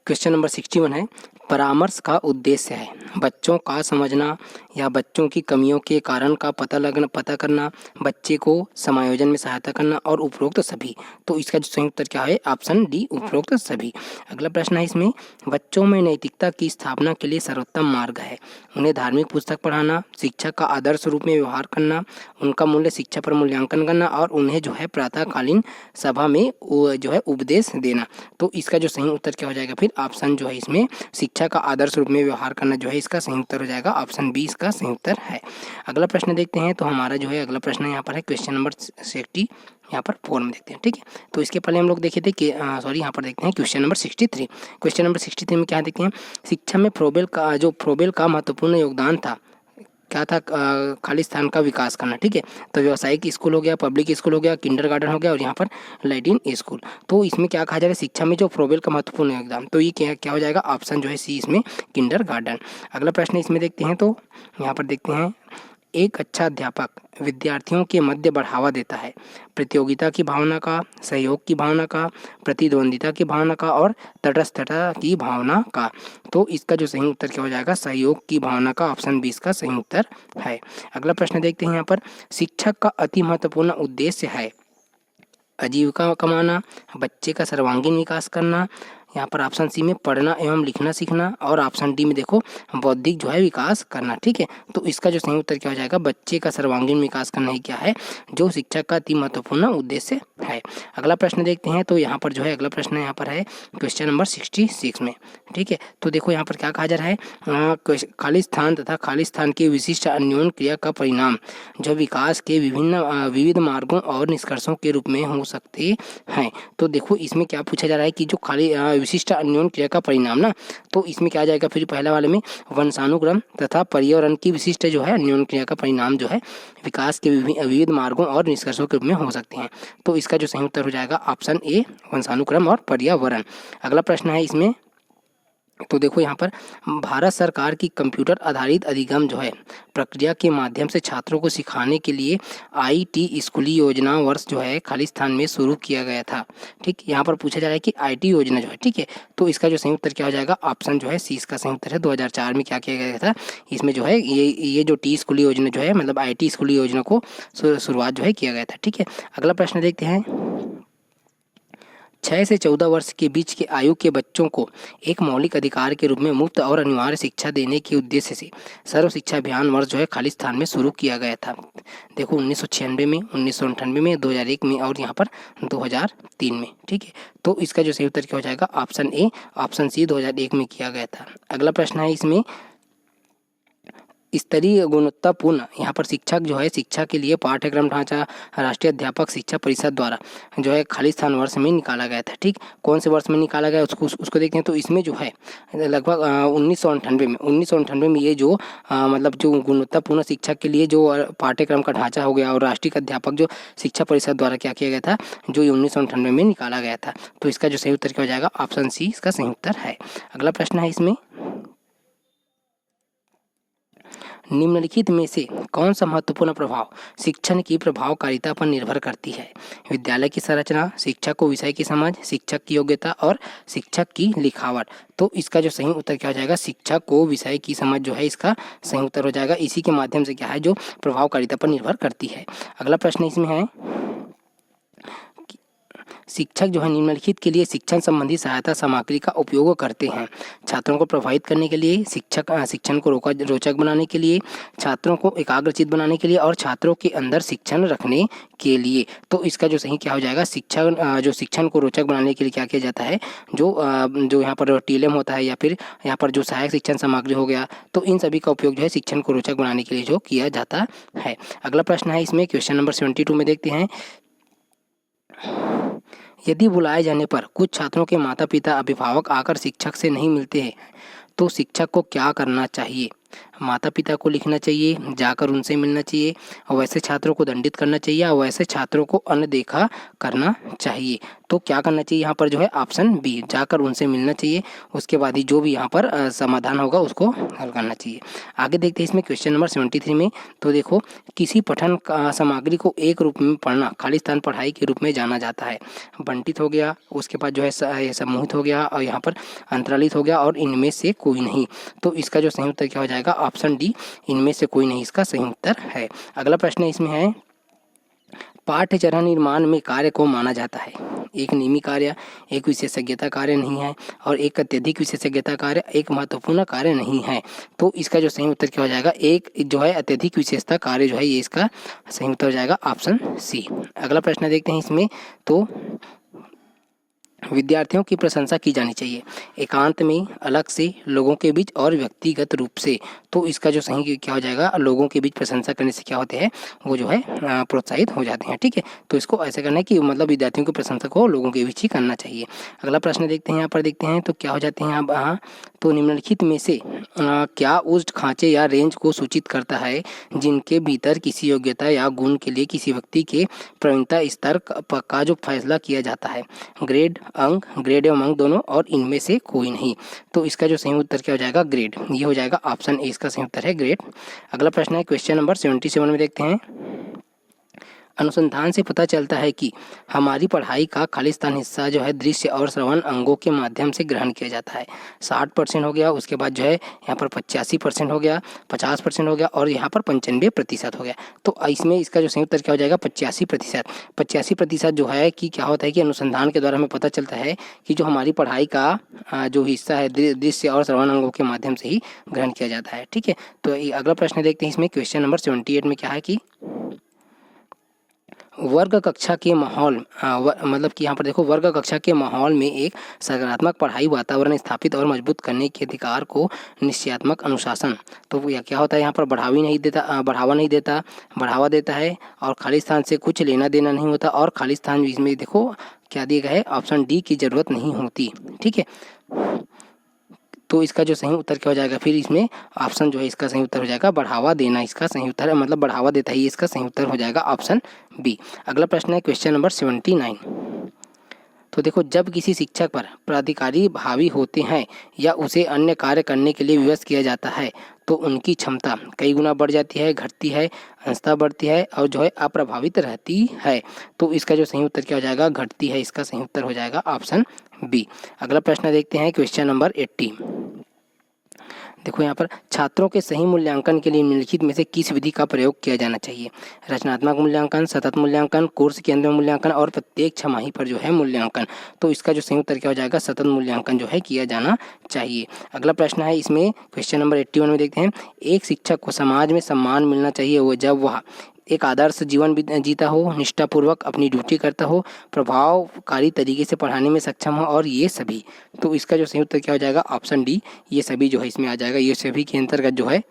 Question number 61 है, परामर्श का उद्देश्य है बच्चों का समझना या बच्चों की कमियों के कारण का पता करना, बच्चे को समायोजन में सहायता करना और उपरोक्त सभी। तो इसका जो संयुक्त उत्तर क्या है? ऑप्शन डी, उपरोक्त सभी। अगला प्रश्न है इसमें, बच्चों में नैतिकता की स्थापना के लिए सर्वोत्तम मार्ग है उन्हें धार्मिक पुस्तक पढ़ाना, शिक्षक का आदर्श रूप में व्यवहार करना, उनका मूल्य शिक्षा पर मूल्यांकन करना और उन्हें जो है प्रातःकालीन सभा में जो है उपदेश देना। तो इसका जो सही उत्तर क्या हो जाएगा? फिर ऑप्शन जो है इसमें शिक्षा का आदर्श रूप में व्यवहार करना जो है इसका सही उत्तर हो जाएगा। ऑप्शन बी इसका सही उत्तर है। अगला प्रश्न देखते हैं। तो हमारा जो है अगला प्रश्न यहाँ पर है क्वेश्चन नंबर 60, यहाँ पर 4 में देखते हैं। ठीक है, तो इसके पहले हम लोग देखे थे कि यहाँ पर देखते हैं क्वेश्चन नंबर 63। क्वेश्चन नंबर 63 में क्या देखते हैं? शिक्षा में फ्रोबेल का महत्वपूर्ण योगदान था क्या था? खालिस्तान का विकास करना। ठीक है, तो व्यावसायिक स्कूल हो गया, पब्लिक स्कूल हो गया, किंडरगार्टन हो गया और यहाँ पर लैटिन स्कूल। तो इसमें क्या कहा जाएगा? शिक्षा में जो फ्रोबेल का महत्वपूर्ण योगदान, तो ये क्या हो जाएगा? ऑप्शन जो है सी इसमें किंडरगार्टन। अगला प्रश्न इसमें देखते हैं। तो यहाँ पर देखते हैं, एक अच्छा अध्यापक विद्यार्थियों के मध्य बढ़ावा देता है प्रतियोगिता की भावना का, सहयोग की भावना का, प्रतिद्वंदिता की भावना का और तटस्थता की भावना का। तो इसका जो सही उत्तर क्या हो जाएगा? सहयोग की भावना का। ऑप्शन 20 का सही उत्तर है। अगला प्रश्न देखते हैं यहाँ पर, शिक्षक का अति महत्वपूर्ण उद्देश्य है आजीविका कमाना, बच्चे का सर्वांगीण विकास करना, यहाँ पर ऑप्शन सी में पढ़ना एवं लिखना सीखना और ऑप्शन डी में देखो बौद्धिक जो है विकास करना। ठीक है, तो इसका जो सही उत्तर क्या हो जाएगा? बच्चे का सर्वांगीण विकास करना ही क्या है? जो शिक्षक का अति महत्वपूर्ण उद्देश्य है। अगला प्रश्न देखते हैं। तो यहाँ पर जो है अगला प्रश्न यहाँ पर है क्वेश्चन नंबर 66 में। ठीक है, तो देखो यहाँ पर क्या कहा जा रहा है? खालिस्तान तथा खालिस्तान के विशिष्ट अन्योन्य क्रिया का परिणाम जो विकास के विविध मार्गों और निष्कर्षों के रूप में हो सकते हैं। तो देखो इसमें क्या पूछा जा रहा है कि जो विशिष्ट अन्योन्य क्रिया का परिणाम ना, तो इसमें क्या आ जाएगा? फिर पहला वाले में वंशानुक्रम तथा पर्यावरण की विशिष्ट जो है अन्योन्य क्रिया का परिणाम जो है विकास के विविध मार्गों और निष्कर्षों के रूप में हो सकते हैं। तो इसका जो सही उत्तर हो जाएगा ऑप्शन ए, वंशानुक्रम और पर्यावरण। अगला प्रश्न है इसमें। तो देखो यहाँ पर, भारत सरकार की कंप्यूटर आधारित अधिगम जो है प्रक्रिया के माध्यम से छात्रों को सिखाने के लिए आईटी स्कूली योजना वर्ष जो है खालिस्तान में शुरू किया गया था। ठीक, यहाँ पर पूछा जा रहा है कि आईटी योजना जो है, ठीक है, तो इसका जो सही उत्तर क्या हो जाएगा? ऑप्शन जो है सी इसका सही उत्तर है। 2004 में क्या किया गया था? इसमें जो है ये जो टी स्कूली योजना जो है मतलब आईटी स्कूली योजना को शुरुआत जो है किया गया था। ठीक है, अगला प्रश्न देखते हैं। 6 से 14 वर्ष के बीच के आयु के बच्चों को एक मौलिक अधिकार के रूप में मुफ्त और अनिवार्य शिक्षा देने के उद्देश्य से सर्व शिक्षा अभियान वर्ष जो है खालिस्तान में शुरू किया गया था। देखो 1996 में, 1998 में, 2001 में और यहाँ पर 2003 में। ठीक है, तो इसका जो सही उत्तर क्या हो जाएगा? ऑप्शन ए, ऑप्शन सी 2001 में किया गया था। अगला प्रश्न है इसमें, स्तरीय गुणवत्तापूर्ण यहाँ पर शिक्षक जो है शिक्षा के लिए पाठ्यक्रम ढांचा राष्ट्रीय अध्यापक शिक्षा परिषद द्वारा जो है खालिस्तान वर्ष में निकाला गया था। ठीक, कौन से वर्ष में निकाला गया उसको देखते हैं। तो इसमें जो है लगभग 1998 में ये जो मतलब जो गुणवत्तापूर्ण शिक्षा के लिए जो पाठ्यक्रम का ढांचा हो गया और राष्ट्रीय अध्यापक जो शिक्षा परिषद द्वारा क्या किया गया था, जो 1998 में निकाला गया था। तो इसका जो सही उत्तर क्या हो जाएगा? ऑप्शन सी इसका सही उत्तर है। अगला प्रश्न है इसमें, निम्नलिखित में से कौन सा महत्वपूर्ण प्रभाव शिक्षण की प्रभावकारिता पर निर्भर करती है? विद्यालय की संरचना, शिक्षक को विषय की समझ, शिक्षक की योग्यता और शिक्षक की लिखावट। तो इसका जो सही उत्तर क्या हो जाएगा? शिक्षक को विषय की समझ जो है इसका सही उत्तर हो जाएगा। इसी के माध्यम से क्या है जो प्रभावकारिता पर निर्भर करती है। अगला प्रश्न इसमें है, शिक्षक जो है निम्नलिखित के लिए शिक्षण संबंधी सहायता सामग्री का उपयोग करते हैं? छात्रों को प्रभावित करने के लिए, शिक्षण को रोचक बनाने के लिए, छात्रों को एकाग्रचित बनाने के लिए और छात्रों के अंदर शिक्षण रखने के लिए। तो इसका जो सही क्या हो जाएगा? शिक्षण को रोचक बनाने के लिए क्या किया जाता है? जो यहाँ पर टीएलएम होता है या फिर यहाँ पर जो सहायक शिक्षण सामग्री हो गया, तो इन सभी का उपयोग जो है शिक्षण को रोचक बनाने के लिए जो किया जाता है। अगला प्रश्न है इसमें क्वेश्चन नंबर 72 में देखते हैं, यदि बुलाए जाने पर कुछ छात्रों के माता पिता अभिभावक आकर शिक्षक से नहीं मिलते हैं तो शिक्षक को क्या करना चाहिए? माता पिता को लिखना चाहिए, जाकर उनसे मिलना चाहिए, और वैसे छात्रों को दंडित करना चाहिए, और वैसे छात्रों को अनदेखा करना चाहिए। तो क्या करना चाहिए यहाँ पर जो है ऑप्शन बी, जाकर उनसे मिलना चाहिए, उसके बाद ही जो भी यहाँ पर समाधान होगा उसको हल करना चाहिए। आगे देखते हैं इसमें क्वेश्चन नंबर 73 में। तो देखो, किसी पठन सामग्री को एक रूप में पढ़ना खालिस्तान पढ़ाई के रूप में जाना जाता है। बंटित हो गया, उसके बाद जो है समूहित हो गया, और यहाँ पर अंतरालित हो गया, और इनमें से कोई नहीं। तो इसका जो सही उत्तर क्या हो जाएगा? ऑप्शन डी, इनमें से कोई नहीं इसका सही उत्तर है। अगला प्रश्न इसमें है, पाठ्य चरण निर्माण में कार्य को माना जाता है। एक नियमित कार्य, एक विशेषज्ञता कार्य नहीं है, और एक अत्यधिक विशेषज्ञता कार्य, एक महत्वपूर्ण कार्य नहीं है। तो इसका जो सही उत्तर क्या हो जाएगा? एक जो है अत्यधिक विशेषता कार्य जो है ये इसका सही उत्तर हो जाएगा ऑप्शन सी। अगला प्रश्न देखते हैं इसमें। तो विद्यार्थियों की प्रशंसा की जानी चाहिए, एकांत में, अलग से, लोगों के बीच, और व्यक्तिगत रूप से। तो इसका जो सही क्या हो जाएगा? लोगों के बीच प्रशंसा करने से क्या होते हैं? वो जो है प्रोत्साहित हो जाते हैं। ठीक है, तो इसको ऐसे करना है कि मतलब विद्यार्थियों की प्रशंसा को लोगों के बीच ही करना चाहिए। अगला प्रश्न देखते हैं, यहाँ पर देखते हैं तो क्या हो जाते हैं यहाँ। तो निम्नलिखित में से क्या उस खांचे या रेंज को सूचित करता है जिनके भीतर किसी योग्यता या गुण के लिए किसी व्यक्ति के प्रवीणता स्तर का जो फैसला किया जाता है? ग्रेड, अंक, ग्रेड एवं अंक दोनों, और इनमें से कोई नहीं। तो इसका जो सही उत्तर क्या हो जाएगा? ग्रेड। ये हो जाएगा ऑप्शन ए, इसका सही उत्तर है ग्रेड। अगला प्रश्न है क्वेश्चन नंबर 77 में देखते हैं। अनुसंधान से पता चलता है कि हमारी पढ़ाई का खालिस्तान हिस्सा जो है दृश्य और श्रवण अंगों के माध्यम से ग्रहण किया जाता है। 60% हो गया, उसके बाद जो है यहाँ पर 85% हो गया, 50% हो गया, और यहाँ पर 95% हो गया। तो इसमें इसका जो सही उत्तर क्या हो जाएगा? 85%। 85% जो है कि क्या होता है कि अनुसंधान के द्वारा हमें पता चलता है कि जो हमारी पढ़ाई का जो हिस्सा है दृश्य और श्रवण अंगों के माध्यम से ही ग्रहण किया जाता है। ठीक है, तो अगला प्रश्न देखते हैं इसमें क्वेश्चन नंबर 78 में क्या है कि वर्ग कक्षा के माहौल मतलब कि यहाँ पर देखो, वर्ग कक्षा के माहौल में एक सकारात्मक पढ़ाई वातावरण स्थापित और मजबूत करने के अधिकार को निश्चयात्मक अनुशासन। तो यह क्या होता है? यहाँ पर बढ़ावा नहीं देता, बढ़ावा देता है, और खाली स्थान से कुछ लेना देना नहीं होता, और खाली स्थान इसमें देखो क्या दिया गया है? ऑप्शन डी की जरूरत नहीं होती। ठीक है, तो इसका जो सही उत्तर क्या हो जाएगा? फिर इसमें ऑप्शन जो है इसका सही उत्तर हो जाएगा बढ़ावा देना, इसका सही उत्तर है, मतलब बढ़ावा देता है, इसका सही उत्तर हो जाएगा ऑप्शन बी। अगला प्रश्न है क्वेश्चन नंबर 79। तो देखो, जब किसी शिक्षक पर प्राधिकारी हावी होते हैं या उसे अन्य कार्य करने के लिए विवश किया जाता है तो उनकी क्षमता कई गुना बढ़ जाती है, घटती है, अंशतः बढ़ती है, और जो है अप्रभावित रहती है। तो इसका जो सही उत्तर क्या हो जाएगा? घटती है, इसका सही उत्तर हो जाएगा ऑप्शन बी। अगला प्रश्न देखते हैं क्वेश्चन नंबर 80। देखो यहाँ पर, छात्रों के सही मूल्यांकन के लिए निम्नलिखित में से किस विधि का प्रयोग किया जाना चाहिए? रचनात्मक मूल्यांकन, सतत मूल्यांकन, कोर्स के अंदर मूल्यांकन, और प्रत्येक छमाही पर जो है मूल्यांकन। तो इसका जो सही उत्तर क्या हो जाएगा? सतत मूल्यांकन जो है किया जाना चाहिए। अगला प्रश्न है इसमें क्वेश्चन नंबर 81 में देखते हैं। एक शिक्षक को समाज में सम्मान मिलना चाहिए वो जब वह एक आदर्श जीवन जीता हो, निष्ठापूर्वक अपनी ड्यूटी करता हो, प्रभावकारी तरीके से पढ़ाने में सक्षम हो, और ये सभी। तो इसका जो सही उत्तर क्या हो जाएगा? ऑप्शन डी, ये सभी जो है इसमें आ जाएगा। ये सभी के अंतर्गत जो है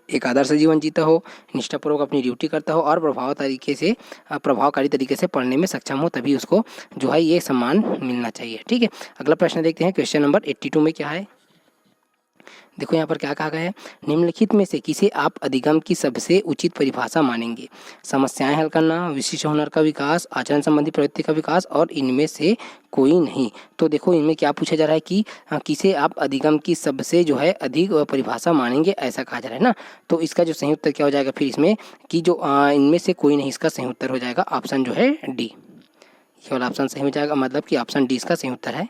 एक आदर्श जीवन जीता हो, निष्ठापूर्वक अपनी ड्यूटी करता हो, और प्रभावकारी तरीके से पढ़ने में सक्षम हो, तभी उसको जो है ये सम्मान मिलना चाहिए। ठीक है, अगला प्रश्न देखते हैं क्वेश्चन नंबर 82 में क्या है। देखो यहाँ पर क्या कहा गया है। निम्नलिखित में से किसे आप अधिगम की सबसे उचित परिभाषा मानेंगे? समस्याएं हल करना, विशिष्ट हुनर का विकास, आचरण संबंधी प्रवृत्ति का विकास, और इनमें से कोई नहीं। तो देखो इनमें क्या पूछा जा रहा है कि किसे आप अधिगम की सबसे जो है अधिक परिभाषा मानेंगे, ऐसा कहा जा रहा है ना। तो इसका जो सही उत्तर क्या हो जाएगा? फिर इसमें कि जो इनमें से कोई नहीं, इसका सही उत्तर हो जाएगा ऑप्शन जो है डी। ये वाला ऑप्शन सही हो जाएगा, मतलब कि ऑप्शन डी इसका सही उत्तर है।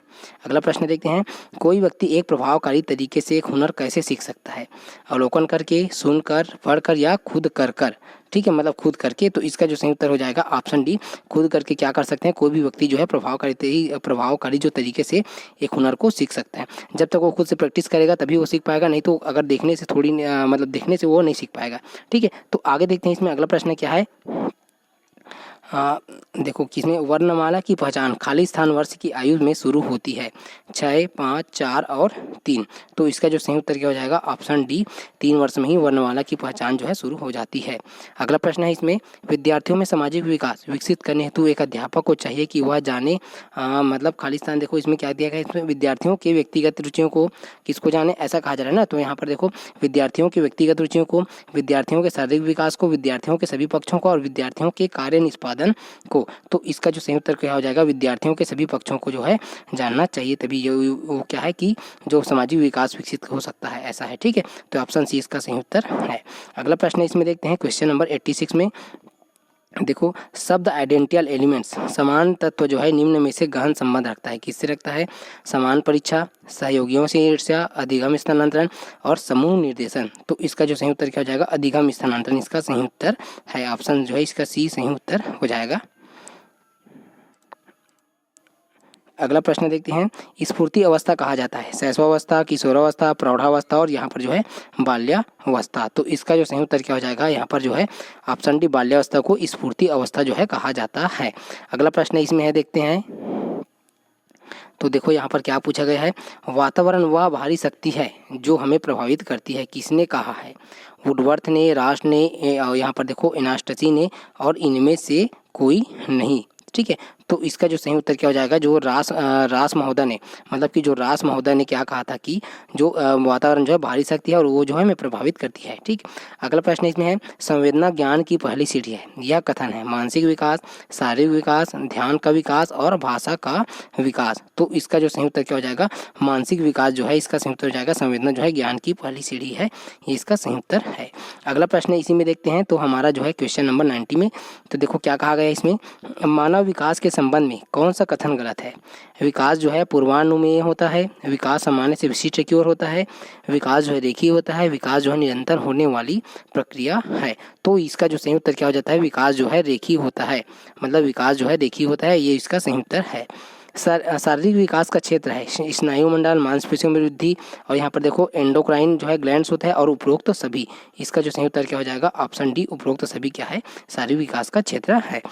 अगला प्रश्न देखते हैं। कोई व्यक्ति एक प्रभावकारी तरीके से एक हुनर कैसे सीख सकता है? अवलोकन करके, सुनकर, पढ़कर, या खुद कर कर। ठीक है, मतलब खुद करके। तो इसका जो सही उत्तर हो जाएगा ऑप्शन डी, खुद करके क्या कर सकते हैं? कोई भी व्यक्ति जो है प्रभावकारी जो तरीके से एक हुनर को सीख सकता है। जब तक वो खुद से प्रैक्टिस करेगा तभी वो सीख पाएगा, नहीं तो अगर देखने से देखने से वो नहीं सीख पाएगा। ठीक है, तो आगे देखते हैं इसमें अगला प्रश्न क्या है। देखो किसमें, वर्णमाला की पहचान खाली स्थान वर्ष की आयु में शुरू होती है 6, 5, 4 और 3। तो इसका जो सही उत्तर क्या हो जाएगा, ऑप्शन डी, 3 वर्ष में ही वर्णमाला की पहचान जो है शुरू हो जाती है। अगला प्रश्न है इसमें, विद्यार्थियों में सामाजिक विकास विकसित करने हेतु एक अध्यापक को चाहिए कि वह जाने, मतलब खाली स्थान, देखो इसमें क्या दिया गया है, इसमें विद्यार्थियों के व्यक्तिगत रुचियों को किसको जाने, ऐसा कहा जा रहा है ना। तो यहाँ पर देखो विद्यार्थियों की व्यक्तिगत रुचियों को, विद्यार्थियों के शारीरिक विकास को, विद्यार्थियों के सभी पक्षों को और विद्यार्थियों के कार्य निष्पादन को। तो इसका जो सही उत्तर क्या हो जाएगा, विद्यार्थियों के सभी पक्षों को जो है जानना चाहिए, तभी ये वो क्या है कि जो सामाजिक विकास विकसित हो सकता है, ऐसा है। ठीक है, तो ऑप्शन सी इसका सही उत्तर है। अगला प्रश्न इसमें देखते हैं क्वेश्चन नंबर 86 में। देखो शब्द आइडेंटियल एलिमेंट्स समान तत्व जो है निम्न में से गहन संबंध रखता है, किससे रखता है, समान परीक्षा, सहयोगियों से ईर्ष्या, अधिगम स्थानांतरण और समूह निर्देशन। तो इसका जो सही उत्तर क्या हो जाएगा, अधिगम स्थानांतरण इसका सही उत्तर है। ऑप्शन जो है इसका सी सही उत्तर हो जाएगा। अगला प्रश्न देखते हैं, स्फूर्ति अवस्था कहा जाता है शैशवावस्था, किशोरावस्था, प्रौढ़ावस्था और यहाँ पर जो है बाल्यावस्था। तो इसका जो सही उत्तर क्या हो जाएगा, यहाँ पर जो है ऑप्शन डी, बाल्यावस्था को स्फूर्ति अवस्था जो है कहा जाता है। अगला प्रश्न इसमें है, देखते हैं। तो देखो यहाँ पर क्या पूछा गया है, वातावरण वह भारी शक्ति है जो हमें प्रभावित करती है, किसने कहा है, वुडवर्थ ने, राश ने, यहाँ पर देखो एनास्टसी ने, और इनमें से कोई नहीं। ठीक है, तो इसका जो सही उत्तर क्या हो जाएगा, जो रास महोदय ने, मतलब कि जो रास महोदय ने क्या कहा था कि जो वातावरण जो है भारी शक्ति है और वो जो है हमें प्रभावित करती है। ठीक, अगला प्रश्न इसमें है, संवेदना ज्ञान की पहली सीढ़ी है, यह कथन है मानसिक विकास, शारीरिक विकास, ध्यान का विकास और भाषा का विकास। तो इसका जो सही उत्तर क्या हो जाएगा, मानसिक विकास जो है इसका सही उत्तर हो जाएगा, संवेदना जो है ज्ञान की पहली सीढ़ी है, ये इसका सही उत्तर है। अगला प्रश्न इसी में देखते हैं, तो हमारा जो है क्वेश्चन नंबर 90 में। तो देखो क्या कहा गया इसमें, मानव विकास के संबंध में कौन सा कथन गलत है, विकास जो है पूर्वानुमेय होता है, विकास सामान्य से विशिष्ट की ओर होता है, विकास जो है रेखीय होता है, विकास जो है निरंतर होने वाली प्रक्रिया है। तो इसका जो सही उत्तर क्या हो जाता है, विकास जो है रेखीय होता है, मतलब विकास जो है रेखीय होता है, ये इसका सही उत्तर है। शारीरिक विकास का क्षेत्र है स्नायुमंडल, मांसपेशियों में वृद्धि, और यहाँ पर देखो एंडोक्राइन जो है ग्लैंड्स होता है, और उपरोक्त तो सभी। इसका जो सही उत्तर क्या हो जाएगा, ऑप्शन डी, उपरोक्त सभी क्या है, शारीरिक विकास का क्षेत्र है।